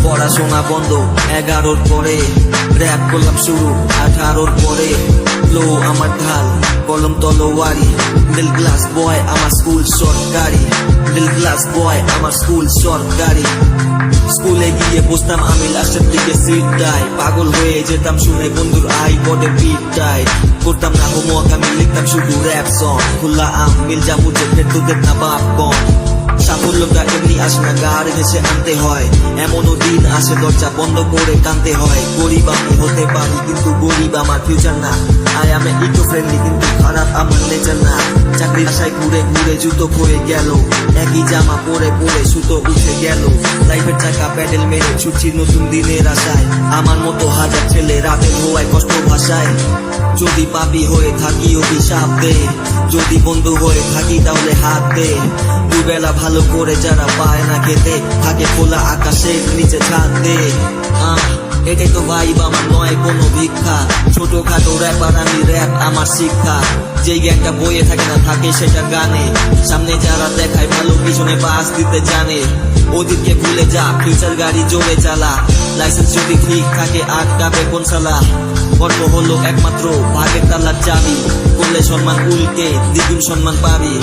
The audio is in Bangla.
পড়াশোনা বন্ধ 11-র পরে, র‍্যাপ করলাম শুরু 18-র পরে। লো আমার ঢাল, কলম তলোয়ারি, মিডল ক্লাস বয় আমার স্কুল সরকারি, মিডল ক্লাস বয় আমার স্কুল সরকারি। স্কুলে গিয়ে বসতাম আমি লাস্টের দিকে সিটটায়, পাগল হয়ে যেতাম শুনে বন্ধুর আইপডে পিটাই। করতাম না হোমওয়ার্ক, আমি লিখতাম শুধু র‍্যাপ সং, খোলা আম মির্জা মুঝে ফেরতুদের না বাপ কম। সাফল্যটা এমনি আসে না, গাড় ঘেসে আনতে হয়, এমনও দিন আসে দরজা বন্ধ করে কানতে হয়। গরিব আমি হতে পারি কিন্তু গরিব আমার ফিউচার না, আই আমি ইকো ফ্রেন্ডলি কিন্তু খারাপ আমার নেচার না। চাকরির আশায় ঘুরে ঘুরে জুতো ক্ষয়ে গেল, একই জামা পরে পরে সুতো উঠে গেল। লাইফের চাকা প্যাডেল মেরে ছুটছি নতুন দিনের আশায়, আমার মতো হাজার ছেলে রাতের ধোয়ায় কষ্ট ভাষায়। যদি পাপি হয়ে থাকি অভিশাপ দে, যদি বন্ধু হয়ে থাকি তাহলে হাত দে। দুবেলা ভালো করে যারা পায় না খেতে, থাকে খোলা আকাশের নিচে ছাদ দে। এটাই তো ভাইব আমার, নয় কোনো ভিক্ষা। ছোটখাটো র্যাপার আমি, র‍্যাপ আমার শিক্ষা। যেই জ্ঞানটা বইয়ে থাকে না থাকে সেটা গানে, সামনে যারা দেখায় ভালো পিছনে বাস দিতে জানে। ওদিকে ভুলে যা, ফিউচার গাড়ি জোরে চালা, লাইসেন্স যদি ঠিক থাকে আটকাবে কোন সালা। গর্ব হলো একমাত্র ভাগের তালার চাবি, করলে সম্মান উল্টে দ্বিগুণ সম্মান পাবি।